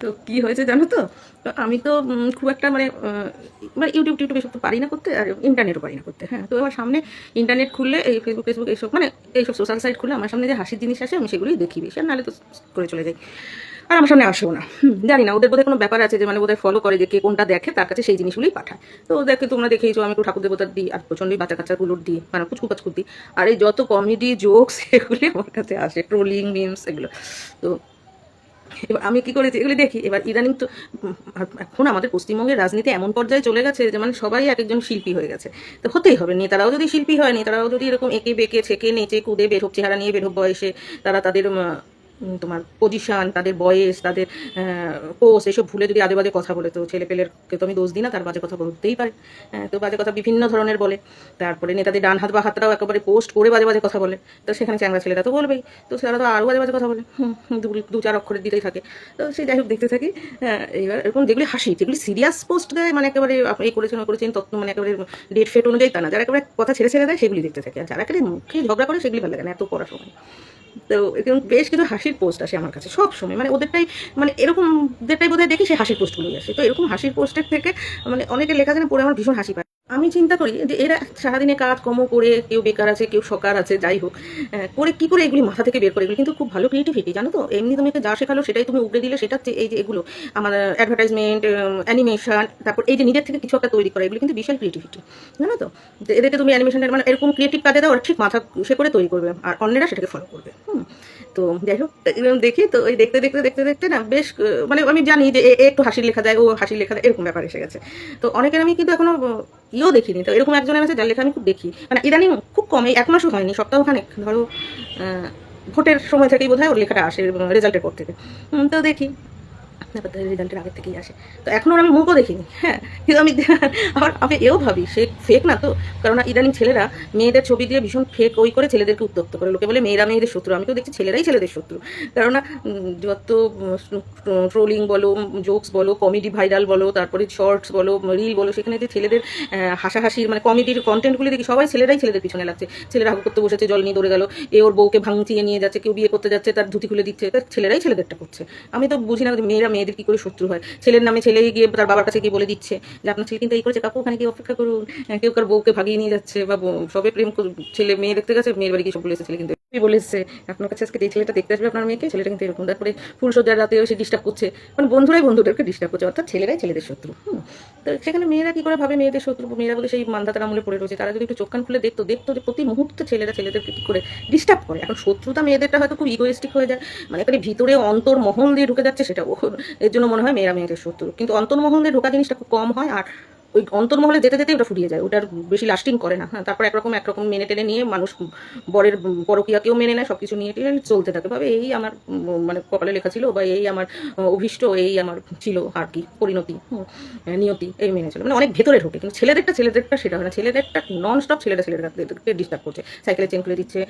তো কি হয়েছে জানো তো? তো আমি তো খুব একটা মানে ইউটিউব টিউটিউব এসব তো পারি না করতে, আর ইন্টারনেটও পারি না করতে। হ্যাঁ, তো এবার সামনে ইন্টারনেট খুললে এই ফেসবুক ফেসবুক এইসব এইসব সোশ্যাল সাইট খুললে আমার সামনে যে হাসির জিনিস আসে আমি সেগুলোই দেখি বেশি, আর নাহলে তো করে চলে যাই। আর আমার সামনে আসেও না। জানি না, ওদের বোধহয় কোনো ব্যাপার আছে যে বোধহয় ফলো করে যে কে কোনটা দেখে তার কাছে সেই জিনিসগুলোই পাঠায়। তো দেখে তোমরা দেখেইছো আমি একটু ঠাকুর দেবতার দিই, আর প্রচণ্ডই বাচ্চা কাচ্চাগুলোর দিই, মানে কুচকু পাচকুর দিই। আর এই যত কমেডি জোকস এগুলি আমার কাছে আসে, ট্রোলিং মিমস এগুলো। তো এবার আমি কি করেছি এগুলি দেখি। এবার ইদানিং তো এখন আমাদের পশ্চিমবঙ্গের রাজনীতি এমন পর্যায়ে চলে গেছে যে সবাই এক একজন শিল্পী হয়ে গেছে। তো হতেই হবে, নেতারাও যদি শিল্পী হয়, নেতারাও যদি এরকম এঁকে বেঁকে ছেকে নেচে কুদে বেঢপ চেহারা নিয়ে বেঢপ বয়সে তারা তাদের তোমার পজিশন, তাদের বয়স, তাদের পোস্ট এসব ভুলে যদি আজে বাজে কথা বলে, তো ছেলেপেলেরকে তো আমি দোষ দিই না, তার বাজে কথা বলতেই পারে। তো বাজে কথা বিভিন্ন ধরনের বলে। তারপরে নেতাদের ডান হাত বা হাতটাও একেবারে পোস্ট করে বাজে বাজে কথা বলে, তো সেখানে চ্যাংরা ছেলেরা তো বলবেই। তো সেটা তো আরও বাজে বাজে কথা বলে, দু চার অক্ষরের দিতেই থাকে। তো সেই যাই হোক দেখতে থাকি। এইবার এরকম যেগুলি হাসি, যেগুলি সিরিয়াস পোস্ট দেয়, একেবারে এই করেছেন ওই করেছেন তত্ত্ব, একেবারে ডেট ফেট অনুযায়ী তা না, যারা একেবারে কথা ছেড়ে ছেড়ে দেয় সেগুলি দেখতে থাকে। আর যারা একেবারে মুখে ঝগড়া করে সেগুলি ভালো লাগে না, এত পড়ার সময়। তো এরকম বেশ কিছু হাসির পোস্ট আসে আমার কাছে সব সময়, ওদেরটাই এরকমদেরটাই বোধহয় দেখি, সেই হাসির পোস্টগুলোই আসে। তো এরকম হাসির পোস্টের থেকে অনেকে লেখা জানে পড়ে আমার ভীষণ হাসি পায়। আমি চিন্তা করি যে এরা সারাদিনে কাজ কর্ম করে, কেউ বেকার আছে, কেউ সকার আছে, যাই হোক করে কি করে এগুলি মাথা থেকে বের করে, এগুলি কিন্তু খুব ভালো ক্রিয়েটিভিটি, জানো তো। এমনি তুমি যা শেখালো সেটাই তুমি উগড়ে দিলে, সেটা এই যে এগুলো আমার অ্যাডভার্টাইজমেন্ট, অ্যানিমেশন, তারপর এই যে নিজের থেকে কিছু একটা তৈরি করা, এগুলো কিন্তু বিশাল ক্রিয়েটিভিটি, জানো তো। এদেরকে তুমি অ্যানিমেশনের এরকম ক্রিয়েটিভ কাজে দাও, ঠিক মাথা সে করে তৈরি করবে, আর অন্যরা সেটাকে ফলো করবে। তো যাই হোক এরকম দেখি। তো ওই দেখতে দেখতে দেখতে দেখতে না বেশ আমি জানি যে একটু হাসির লেখা যায়, ও হাসির লেখা যায়, এরকম ব্যাপার এসে গেছে। তো অনেকের আমি কিন্তু এখনো দেখিনি। তো এরকম একজনের আছে যার লেখা আমি খুব দেখি, ইদানিং খুব কম, এই 1 মাসও হয়নি, সপ্তাহখানেক ধরো, ভোটের সময় থেকেই বোধহয় ওর লেখাটা আসে রেজাল্টের পর থেকে। তো দেখি রেজাল্টের আগের থেকেই আসে। তো এখনও আমি মুখও দেখিনি। হ্যাঁ, কিন্তু আবার আমি এও ভাবি সে ফেক না তো, কারণ ইদানিং ছেলেরা মেয়েদের ছবি দিয়ে ভীষণ ফেক ওই করে ছেলেদেরকে উত্তপ্ত করে। লোকে বলে মেয়েরা মেয়েদের শত্রু, আমি তো দেখছি ছেলেরাই ছেলেদের শত্রু। কারণ যত ট্রোলিং বলো, জোকস বলো, কমেডি ভাইরাল বলো, তারপরে শর্টস বলো, রিল বলো, সেখানে যে ছেলেদের হাসাহাসির কমেডির কন্টেন্টগুলি দেখি, সবাই ছেলেরাই ছেলেদের পিছনে লাগছে। ছেলেরা হাগু করতে বসেছে, জল নিয়ে দৌড়ে গেল, এ ওর বউকে ভাঙচিয়ে নিয়ে যাচ্ছে, কেউ বিয়ে করতে যাচ্ছে তার ধুতি খুলে দিচ্ছে, তার ছেলেরাই ছেলেদেরটা করছে। আমি তো বুঝি না মেয়েরা মেয়েদের কি করে শত্রু হয়। ছেলের নামে ছেলে গিয়ে তার বাবার কাছে গিয়ে বলে দিচ্ছে যে আপনার ছেলে কিন্তু এই করেছে, কাকু ওখানে গিয়ে অপেক্ষা করুন। কেউ কার বউকে ভাগিয়ে নিয়ে যাচ্ছে, বা সবে প্রেম ছেলে মেয়ে দেখতে গেছে, মেয়ের বাড়ি গিয়ে সব বলেছে ছেলে কিন্তু বলেছে আপনার কাছে আজকে যে ছেলেটা দেখতে আসবে আপনার মেয়েকে, ছেলেটা কিন্তু এরকম। তারপরে ফুলসজ্জার রাতেও সে ডিস্টার্ব করছে, বন্ধুরাই বন্ধুদেরকে ডিস্টার্ব করছে, অর্থাৎ ছেলেরাই ছেলেদের শত্রু। তো সেখানে মেয়েরা কি করে ভাবে মেয়েদের শত্রু, মেয়েরা বলে সেই মান্ধাতার আমলে পড়ে রয়েছে। তারা যদি একটু চোখ কান খুলে দেখতো যে প্রতি মুহূর্তে ছেলেরা ছেলেদেরকে কি করে ডিস্টার্ব করে। এখন শত্রুতা মেয়েদেরটা হয়তো খুব ইগোয়েস্টিক হয়ে যায়, এখানে ভিতরে অন্তর্মহল দিয়ে ঢুকে যাচ্ছে, সেটা এর জন্য মনে হয় মেয়েরা মেয়েদের শত্রু। কিন্তু অন্তর্মহল দিয়ে ঢোকা জিনিসটা খুব কম হয়, আর ওই অন্তর্মহলে যেতে যেতে ওটা ফুরিয়ে যায়, ওটার বেশি লাস্টিং করে না। হ্যাঁ, তারপর একরকম মেনে টেনে নিয়ে মানুষ বরের পরকীয়াকেও মেনে নেয়, সব কিছু নিয়ে চলতে থাকে, ভাবে এই আমার কপালে লেখা ছিল, বা এই আমার অভিষ্ট, এই আমার ছিল আর কি পরিণতি, নিয়তি, এই মেনে চলে। অনেক ভেতরে ঢোকে। কিন্তু ছেলেদেরটা সেটা হয় না। ছেলেদেরটা নন স্টপ ছেলেদেরকে ডিস্টার্ব করছে, সাইকেলে চেন খুলে দিচ্ছে,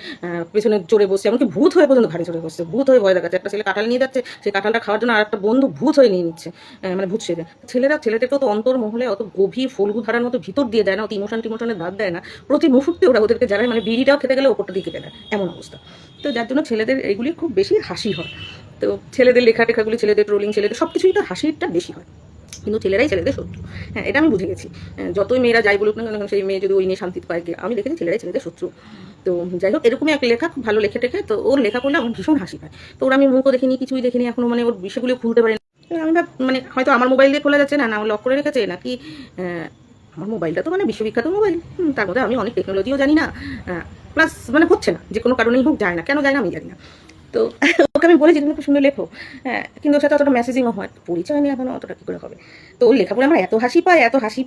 পেছনে চড়ে বসছে, এমনকি ভূত হয়ে পর্যন্ত ঘাড়ে চড়ে বসছে, ভূত হয়ে ভয় দেখাচ্ছে। একটা ছেলে কাঁঠাল নিয়ে যাচ্ছে, সেই কাঁঠালটা খাওয়ার জন্য আর একটা বন্ধু ভূত হয়ে নিয়ে নিচ্ছে, ভূত সেজে। ছেলেদেরকেও তো অন্তর্মহলে অত গভীর ফলগু ধারার মতো ভিতর দিয়ে দেয় না, অত ইমোশনের দাঁত দেয় না, প্রতি মুহূর্তে ওরা ওদেরকে জানায়, বিড়িটাও খেতে গেলে ওপরটা দিকে দেয়, এমন অবস্থা। তো যার জন্য ছেলেদের এইগুলি খুব বেশি হাসি হয়। তো ছেলেদের লেখাটেখাগুলি, ছেলেদের ট্রোলিং, ছেলেদের সব কিছুই তো হাসিটা বেশি হয়, কিন্তু ছেলেরাই ছেলেদের শত্রু। হ্যাঁ, এটা আমি বুঝে গেছি। যতই মেয়েরা যাই বলুক না কেন, সেই মেয়ে যদি ওই নিয়ে শান্তি পায়, আমি দেখেছি ছেলেরাই ছেলেদের শত্রু। তো যাই হোক, এরকমই এক লেখা, খুব ভালো লেখে টেখে, তো ওর লেখা করলে আমার ভীষণ হাসি পায়। তো ওর আমি মুখও দেখিনি, কিছুই দেখিনি এখনো, ওর বিষয়গুলো খুলতে পারি না। আমি হয়তো আমার মোবাইল দিয়ে খোলা যাচ্ছে না, না লক করে রেখেছে নাকি, আমার মোবাইলটা তো বিশ্ববিখ্যাত মোবাইল, তার মধ্যে আমি অনেক টেকনোলজিও জানি না, প্লাস হচ্ছে না, যে কোনো কারণেই হোক যায় না, কেন যায় না আমি জানি না। তো ওকে আমি বলেছি তুমি খুব সুন্দর লেখো, হ্যাঁ, কিন্তু ওর সাথে অতটা মেসেজিংও হয়, পরিচয় নেই এখনো, অতটা কী করে হবে। তো ওর লেখা পড়ে আমার এত হাসি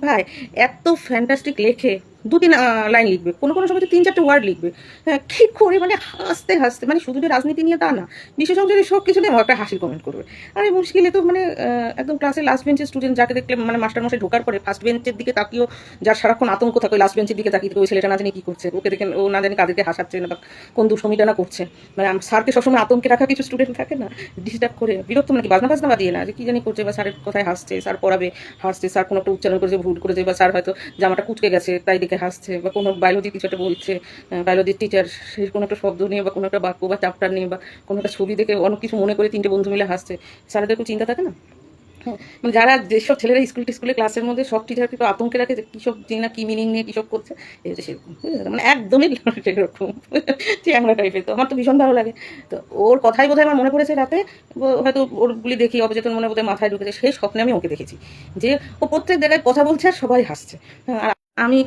পায়, এত ফ্যান্টাস্টিক লেখে। 2-3 লাইন লিখবে, কোনো সময় তো 3-4টে ওয়ার্ড লিখবে। হ্যাঁ, কী করে হাসতে হাসতে, শুধু যে রাজনীতি নিয়ে তা না, বিশ্ব সংসারে সব কিছু নিয়ে একটা হাসির কমেন্ট করবে। আর এই মুশকিলে তো একদম ক্লাসের লাস্ট বেঞ্চের স্টুডেন্ট, যাকে দেখলে মাস্টারমশাই ঢোকার পরে ফার্স্ট বেঞ্চের দিকে তাকিয়েও যার সারাক্ষণ আতঙ্ক থাকে, লাস্ট বেঞ্চের দিকে তাকিয়ে ওই ছেলেটা না জানি কী করছে, ওকে দেখে ও না জানি কাদেরকে হাসাচ্ছে না, বা কোন দুষ্টমিটা না করছে। স্যারকে সবসময় আতঙ্কে রাখা কিছু স্টুডেন্ট থাকে না, ডিস্টার্ব করে বিরক্ত, বাজনা বাজিয়ে না, যে কী জানি করছে, বা স্যারের কথায় হাসছে, স্যার পড়াবে হাসছে, স্যার কোনো একটা উচ্চারণ করেছে ভুল করেছে, বা স্যার হয়তো জামাটা কুচকে গেছে তাই দেখে হাসছে, বা কোনো বায়োলজি কিছু একটা বলছে, বায়োলজির টিচার সেই কোনো একটা শব্দ নিয়ে, বা কোনো একটা বাক্য বা চ্যাপ্টার নিয়ে, বা কোনো একটা ছবি দেখে অনেক কিছু মনে করে 3টে বন্ধু মিলে হাসছে, স্যারেদের কোনো চিন্তা থাকে না। হ্যাঁ, মানে যারা যেসব ছেলেরা স্কুলে ক্লাসের মধ্যে সব টিচারকে একটু আতঙ্কে রাখে যে কী সব না কী মিনিং নিয়ে কী সব করছে, এই হচ্ছে সেরকম, বুঝলে তো? মানে একদমই সেরকম চ্যাংড়া টাইপের। তো আমার তো ভীষণ ভালো লাগে। তো ওর কথাই বোধহয় আমার মনে পড়েছে রাতে, হয়তো ওরগুলি দেখি অবচেতন মনে বোধহয় মাথায় ঢুকেছে, সেই স্বপ্নে আমি ওকে দেখেছি যে ও প্রত্যেক জায়গায় কথা বলছে আর সবাই হাসছে। হ্যাঁ, আর আমি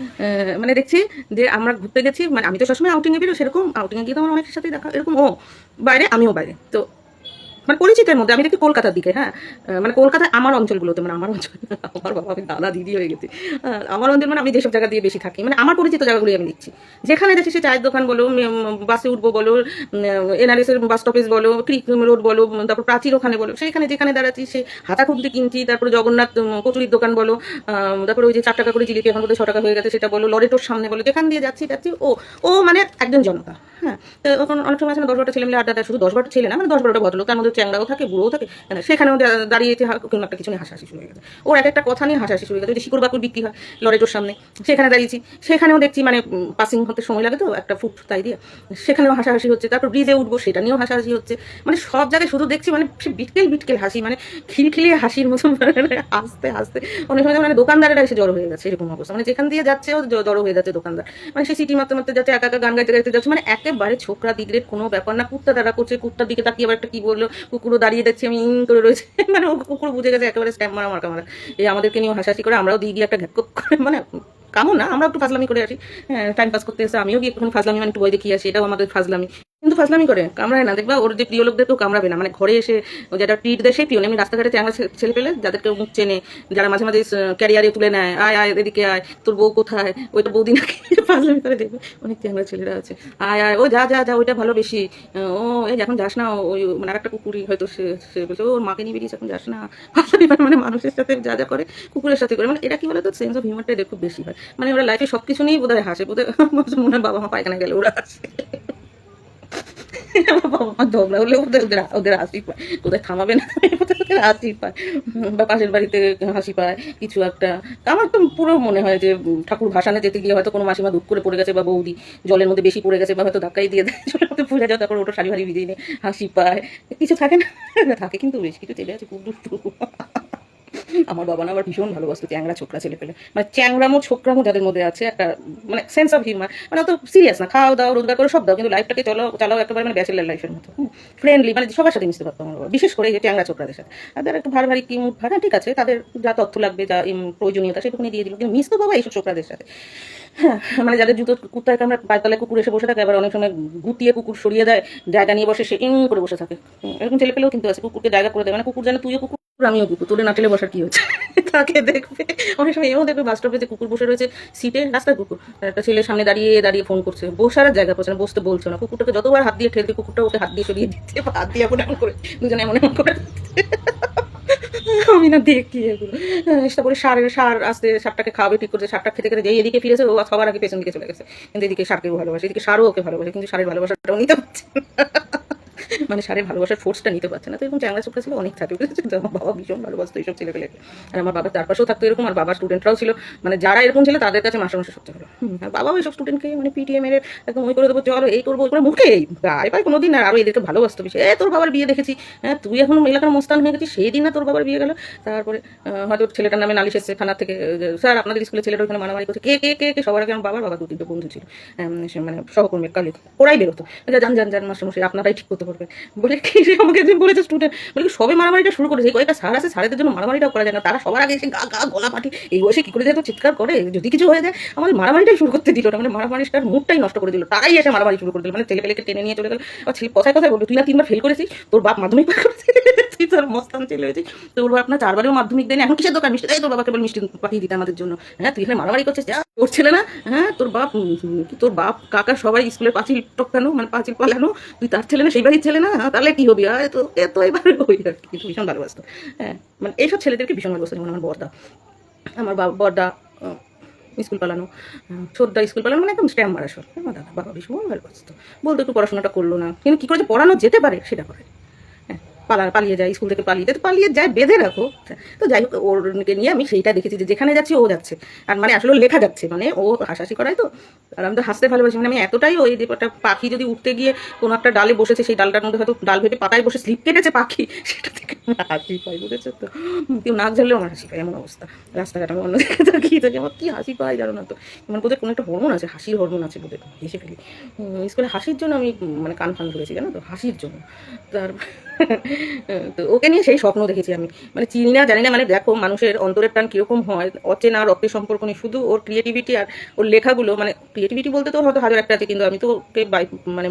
মানে দেখছি যে আমরা ঘুরতে গেছি, মানে আমি তো সবসময় আউটিংয়ে বেরো, সেরকম আউটিংয়ে গিয়ে তো আমার অনেকের সাথেই দেখা, এরকম ও বাইরে আমিও বাইরে। তো মানে পরিচিতের মধ্যে আমি দেখি কলকাতার দিকে, হ্যাঁ, মানে কলকাতায় আমার অঞ্চলগুলোতে, মানে আমার অঞ্চল আমার বাবা আমি দাদা দিদি হয়ে গেছি, আমার অঞ্চল মানে আমি যেসব জায়গা দিয়ে বেশি থাকি, মানে আমার পরিচিত জায়গাগুলি আমি দেখছি। যেখানে দেখছি সে চায়ের দোকান বলো, বাসে উঠবো বলো, এনআরএস এর বাস স্টপেজ বলো, ক্রিক রোড বলো, তারপর প্রাচীর ওখানে বলো, সেখানে যেখানে দাঁড়াচ্ছি সে হাতাখুন্তি কিনছি, তারপরে জগন্নাথ কচুরির দোকান বলো, তারপরে ওই যে 4 টাকা করে জিলিপি এখন বোধহয় 6 টাকা হয়ে গেছে সেটা বলো, লরেটোর সামনে বলো, যেখান দিয়ে যাচ্ছি ও মানে একজন জনতা। হ্যাঁ, তো ওখানে অনেক সময় আছে না 10-12টা ছেলে মিলে আড্ডা দেয়, শুধু 10-12টা ছেলে না, মানে 10-12টা ভদ্রলোক, তার মধ্যে চ্যাংড়াও থাকে, বুড়োও থাকে, সেখানেও দাঁড়িয়েছে কোনো একটা কিছু নিয়ে হাসাহাসি শুরু হয়ে গেছে, ওর একটা কথা নিয়ে হাসাহাসি শুরু হয়ে গেছে। ওই যে শিকড় বাকুর বিক্রি হয় লরেটোর সামনে, সেখানে দাঁড়িয়েছি, সেখানেও দেখছি মানে পাসিং হতে সময় লাগে তো একটা ফুট তাই দিয়ে, সেখানেও হাসাহাসি হচ্ছে। তারপর ব্রিজে উঠবো, সেটা নিয়েও হাসাহাসি হচ্ছে। মানে সব জায়গায় শুধু দেখছি মানে সে বিটকেল হাসি, মানে খিলখিলিয়ে হাসির মতো, হাসতে হাসতে অনেক সময় মানে দোকানদারেরা এসে জড়ো হয়ে গেছে, এরকম অবস্থা। মানে যেখান দিয়ে যাচ্ছে ও জড়ো হয়ে যাচ্ছে দোকানদার, মানে সে সিটি মারতে মারতে যাচ্ছে, একা একা গান গাইতে গাইতে যাচ্ছে, মানে একেবারে ছোকরা দিগরের কোনো ব্যাপার না। কুত্তা তারা করছে, কুত্তার দিকে তাকিয়ে আবার একটা কি বললো, কুকুরও দাঁড়িয়ে দেখছে আমি করে রয়েছে, মানে ও কুকুর বুঝে গেছে একেবারে স্ট্যাম্প মারা মার্কা মারা, এই আমাদেরকে নিয়েও হাসাহাসি করে, আমরাও দিয়ে গিয়ে একটা ঘ্যাক করে, মানে কামও না, আমরা একটু ফাজলামি করে আসি, হ্যাঁ, টাইম পাস করতে এসে আমিও গিয়ে একটু ফাজলামি, মানে একটু বই দেখিয়ে আসি, এটাও আমাদের ফাজলামি। কিন্তু ফাজলামি করে কামড়ায় না, দেখবা ওর যে প্রিয় লোকদেরকেও কামড়াবে না, মানে ঘরে এসে ও যেটা ট্রিট দেয় সেই প্রিয়, এমনি রাস্তাঘাটে চ্যাংড়া ছেলে পেলে যাদেরকে মুখ চেনে, যারা মাঝে মাঝে ক্যারিয়ারে তুলে নেয়, আয় আয় এদিকে আয়, তোর বউ কোথায়, ওইটা বৌদি নাকি, ফাজলামি করে দেখবে অনেক চ্যাংড়া ছেলেরা আছে, আয় আয় ও যা যা যা ওইটা ভালো বেশি, ও এই এখন যাস না, ওই মানে একটা কুকুরই হয়তো সে বলছে ওর মাকে নিয়ে বেরিয়েছে এখন যাস না, ফাজলামি করে, মানে মানুষের সাথে যা যা করে কুকুরের সাথে করে, মানে এটা কি বলে তো সেন্স অফ হিউমারটা এদের খুব বেশি হয়, মানে ওরা লাইফে সব কিছু নিয়েই বোধহয় হাসে, বোধহয় মনে হয় বাবা মা পায়খানা গেলে ওরা হাসে, আমার বাবা মা ঝগড়া হলে ওদের হাসি পায়, কোথায় থামাবে না ওদের হাসি পায়, বা পাশের বাড়িতে হাসি পায় কিছু একটা। আমার তো পুরো মনে হয় যে ঠাকুর ভাসানে যেতে গিয়ে হয়তো কোনো মাসিমা দুঃখ করে পড়ে গেছে, বা বৌদি জলের মধ্যে বেশি পড়ে গেছে, বা হয়তো ধাক্কাই দিয়ে দেয় জলের মধ্যে পড়ে যাও, তারপর ওটা শাড়ি ভাড়ি ভিজিয়ে নিয়ে হাসি পায়, কিছু থাকে না, থাকে কিন্তু বেশ কিছু ছেলে আছে খুব দুষ্টু। আমার বাবা না আবার ভীষণ ভালোবাসতো চ্যাংরা ছোকরা ছেলে পেলে, মানে চ্যাংরামো ছোকরামো যাদের মধ্যে আছে একটা মানে সেন্স অফ হিউমার, মানে অত সিরিয়াস না, খাও দাও রোজগার করে সব দাও, কিন্তু লাইফটাকে চালাও একেবারে মানে ব্যাচেলার লাইফের মতো, ফ্রেন্ডলি, মানে সবার সাথে মিশতে পারতাম আমার বাবা, বিশেষ করে এই চ্যাংরা ছোকরাদের সাথে। তাদের একটু ভারী কি মুখ ভাড়া, ঠিক আছে, তাদের যা তথ্য লাগবে যা প্রয়োজনীয়তা সেটুকুনি দিয়ে দিল, কিন্তু মিশতো বাবা এইসব ছোকরাদের সাথে। হ্যাঁ, মানে যাদের জুতো কুত্তায় কামড়া পায়তলায় কুকুর এসে বসে থাকে, আবার অনেক সময় গুটিয়ে কুকুর সরিয়ে দেয়, জায়গা নিয়ে বসে সে করে বসে থাকে, এরকম ছেলে পেলেও কিন্তু আছে, কুকুরকে জায়গা করে দেয়, মানে কুকুর জানে তুইও কুকুর আমিও কুকুর, তোরে না টেলে বসার কি হচ্ছে, তাকে দেখবে অনেক সময় এও দেখবে বাস স্টপে যে কুকুর বসে রয়েছে সিটে, রাস্তার কুকুর, একটা ছেলের সামনে দাঁড়িয়ে দাঁড়িয়ে ফোন করছে, বসার আর জায়গা পাচ্ছে না, বসতে বলছে না, কুকুরটাকে যতবার হাত দিয়ে ঠেলতে কুকুরটা ওকে হাত দিয়ে সরিয়ে দিচ্ছে, হাত দিয়ে এমন করে দুজনে এমন করে আমি না দেখি এগুলো, তারপরে সার আসতে সারটাকে খাওয়াবে ঠিক করছে, সারটা খেতে খেতে যেই এদিকে ফিরেছে ও সবার আগে পেছন দিকে চলে গেছে, কিন্তু এদিকে সারকেও ভালোবাসে, এদিকে সারও ওকে ভালোবাসে, কিন্তু সারের ভালোবাসাটাও নিতে পারছে না, মানে সারের ভালোবাসার ফোর্সটা নিতে পারছে না। তো এরকম চ্যাংড়া ছোকরা ছিল অনেক থাকে, বুঝেছো তো, আমার বাবা ভীষণ ভালোবাসতো এইসব ছেলেপেলেকে, আর আমার বাবার চারপাশেও থাকতো এরকম, আর বাবার স্টুডেন্টরাও ছিল, মানে যারা এরকম ছিল তাদের কাছে মাসে মাসে সত্যি হলো, আর বাবাও এইসব স্টুডেন্টকে মানে পিটিএম এর একদম ওই করে দেবো, চলো এই করবো, ওই করে মুখে গায়ে পায় কোনোদিন, আর আরও এদেরকে ভালোবাসতো বেশি, তোর বাবার বিয়ে দেখেছি, হ্যাঁ তুই এখন এলাকার মোস্তান হয়ে গেছিস, সেই দিন না তোর বাবার বিয়ে গেল, তারপরে হয়তো ছেলেটার নামে নালিশ এসেছে থানা থেকে, স্যার আপনাদের স্কুলে ছেলেটা ওখানে মারামারি করছে, কে সবার আগে আমার বাবা 2-3টে বন্ধু ছিল, মানে সহকর্মীর কালিক, ওরাই বেরোতো, যান মাস্টারমশাই আপনারাই ঠিক করতে পারবেন বলে, কি আমাকে যে বলেছে স্টুডেন্ট বলে সবে মারামারিটা শুরু করেছে, কয়েকটা স্যার আছে, স্যারদের জন্য মারামারিটাও করা যায় না, তারা সবার আগে এসে গা গলা পাটি এই বয়সে কি করে যেত চিৎকার করে, যদি কিছু হয়ে যায় আমাদের মারামারিটাই শুরু করতে দিল না, মানে মারামারিটার মুডটাই নষ্ট করে দিল, তারাই এসে মারামারি শুরু করে দিল, মানে ছেলেপেলেকে টেনে নিয়ে চলে গেল, আর ছেলে কথায় বললো তুই না 3বার ফেল করেছিস, তোর বাপ মাধ্যমিক পাস করেছে, তুই তোর মস্তান ছেলে হয়েছিস, তোর বাপ না 4বারেও মাধ্যমিক দেয়নি, এখন কিসের দোকান মিষ্টি, তোর বাবাকে বল মিষ্টি পাঠিয়ে দিতে আমাদের জন্য, হ্যাঁ তুই এখানে মারামারি করছিস, যা তোর ছেলে না, হ্যাঁ তোর বাপ কাকা সবাই স্কুলের পাঁচিল টপকানো, মানে পাঁচিল পালানো, তুই তার ছেলে না সেই বাড়ির ছেলে না, তাহলে কি হবি, তো এবার ওই আর কি, কিন্তু ভীষণ ভালোবাসতো, হ্যাঁ মানে এইসব ছেলেদেরকে ভীষণ ভালোবাসতো, যেমন আমার বড়দা স্কুল পালানো, ছোটদা স্কুল পালানো, মানে একদম স্ট্যাম্প মারা সব, আমার বাবা ভীষণ ভালোবাসতো, বলতো একটু পড়াশোনাটা করলো না, কিন্তু কী করে যে পড়ানো যেতে পারে সেটা করে, হ্যাঁ পালিয়ে যায়, স্কুল থেকে পালিয়ে যায়, তো পালিয়ে যায় বেঁধে রাখো। তো যাই হোক, ওরকে নিয়ে আমি সেইটা দেখেছি যে যেখানে যাচ্ছি ও যাচ্ছে, আর মানে আসলে লেখা যাচ্ছে, মানে ও হাসাহাসি করায় তো। আর আমি তো হাসতে ভালোবাসি, মানে আমি এতটাই ওই যে একটা পাখি যদি উঠতে গিয়ে কোনো একটা ডালে বসেছে, সেই ডালটার মধ্যে হয়তো ডাল ভেবে পাতায় বসে স্লিপ কেটেছে পাখি, সেটা থেকে আমার হাসি পাই, বুঝেছো তো। কেউ নাক ঝাড়লেও আমার হাসি পায়, এমন অবস্থা। রাস্তাঘাট আমি অন্য দিকে তাকিয়ে থাকি, আমার কি হাসি পাই জানো না তো। মানে বোধহয় কোনো একটা হরমোন আছে, হাসির হরমোন আছে বোধহয়, হেসে ফেলি। স্কুলে হাসির জন্য আমি মানে কান ফান ধরেছি জানো তো, হাসির জন্য। তার তো ওকে নিয়ে সেই স্বপ্ন দেখেছি আমি, মানে চিনি না জানি না, মানে দেখো মানুষের অন্তরের টান কীরকম হয়, অচেনা রক্তের সম্পর্ক নেই, শুধু ওর ক্রিয়েটিভিটি আর ওর লেখাগুলো, মানে ক্রিয়েটিভিটি বলতে তো হয়তো হাজার একটা আছে, কিন্তু আমি তো ওকে মানে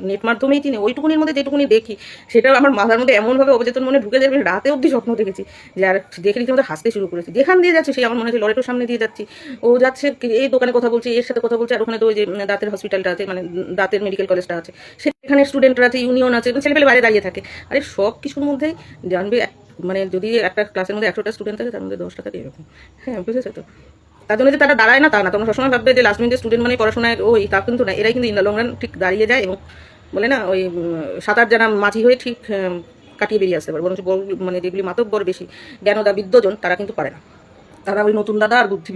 নেট মাধ্যমেই চিনি, ওইটুকুনির মধ্যে যেটুকুনি দেখি সেটাও আমার মাথার মধ্যে এমনভাবে অবচেতন মনে ঢুকে যাবে, রাতে অবধি স্বপ্ন দেখেছি যে, আর দেখে রীতিমতো হাসতে শুরু করেছি। যেখান দিয়ে যাচ্ছে সেই আমার মনে হচ্ছে লরেটোর সামনে দিয়ে যাচ্ছি, ও যাচ্ছে এই দোকানে কথা বলছে, এর সাথে কথা বলছে, আর ওখানে তো ওই যে দাঁতের হসপিটালটা আছে, মানে দাঁতের মেডিকেল কলেজটা আছে, সেখানে স্টুডেন্টরা আছে, ইউনিয়ন আছে, ছেলেপেলে বাইরে দাঁড়িয়ে থাকে। আরে সব কিছুর মধ্যেই জানবে, মানে যদি একটা ক্লাসের মধ্যে 100টা স্টুডেন্ট থাকে তার মধ্যে 10টা থাকে এরকম। হ্যাঁ, বুঝেছো তো। তার জন্য যে তারা দাঁড়ায় না তা না, তোমরা সবসময় ভাববে যে লাস্ট মিনিটের স্টুডেন্ট মানে পড়াশোনায় ওই, তা কিন্তু না, এরাই কিন্তু ইন দ্য লং রান ঠিক দাঁড়িয়ে যায়, এবং বলে না ওই সাঁতার জানা মাঝি হয়ে ঠিক কাটিয়ে বেরিয়ে আসতে পারে। বরঞ্চ মানে যেগুলি মাতব্বর বেশি জ্ঞানদা বিদ্যজন, তারা কিন্তু পারে না, তারা ওই নতুন দাদা আর বুদ্ধি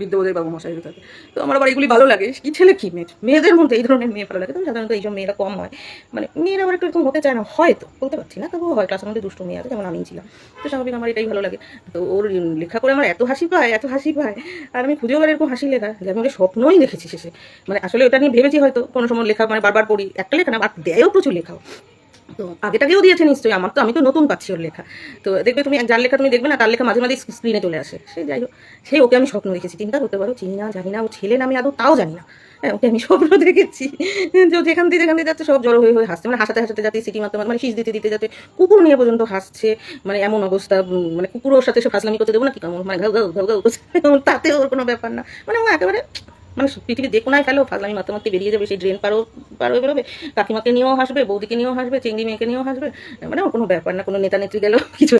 বিদ্যাবোধের বাবু মশাই থাকে। তো আমার আবার এগুলি ভালো লাগে, কি ছেলে কি মেয়ে, মেয়েদের মধ্যে এই ধরনের মেয়ে ভালো লাগে। তো সাধারণত এইসব মেয়েরা কম হয়, মানে মেয়েরা আবার একটু এরকম হতে চায় না, হয়তো বলতে পারছি না, তবুও হয় ক্লাসের মধ্যে দুষ্টু মেয়ে আছে, যেমন আমিই ছিলাম। তো স্বাভাবিক আমার এটাই ভালো লাগে। তো ওর লেখা করে আমার এত হাসি পায়, এত হাসি পায়, আর আমি খুঁজেও আবার এরকম হাসি লেখা যে আমি ওটা স্বপ্নই দেখেছি শেষে। মানে আসলে ওটা নিয়ে ভেবেছি হয়তো কোনো সময় লেখা, মানে বারবার পড়ি, একটা লেখা না আর দেয়ও প্রচুর লেখাও। তো আগেটাকেও দিয়েছে নিশ্চয়ই, আমার তো, আমি তো নতুন পাচ্ছি ওর লেখা। তো দেখবে তুমি যার লেখা তুমি দেখবে না, তার লেখা মাঝে মাঝে স্ক্রিনে চলে আসে। সেই যাই হোক, সেই ওকে আমি স্বপ্ন দেখেছি, চিন্তা করতে পারো, চিনি না জানি না ও ছেলে না আমি আদৌ তাও জানি না, হ্যাঁ ওকে আমি স্বপ্ন দেখেছি যে যেখান দিয়ে যাচ্ছে সব জড়ো হয়ে হাসছে, মানে হাসাতে হাসাতে যাতে সিটি মারতে মানে শীষ দিতে যাতে কুকুর নিয়ে পর্যন্ত হাসছে, মানে এমন অবস্থা। মানে কুকুরের সাথে সে ফাসলামি করতে দেবো না কি, কেমন মানে ঘাউ ঘাউ ঘাউ ঘাউ তাতে ওর কোনো ব্যাপার না, মানে ও একেবারে মানে পৃথিবীর যে কোনায় ফেলো ফাজলামি মারতে মারতে বেরিয়ে যাবে, সেই ড্রেন পারো বেরোবে, কাকিমাকে নিয়েও হাসবে, বৌদিকে নিয়েও হাসবে, চিংড়ি মেয়েকে নিয়েও হাসবে, মানে ওর কোনো ব্যাপার না, কোনো নেতা নেত্রী গেলেও কিছু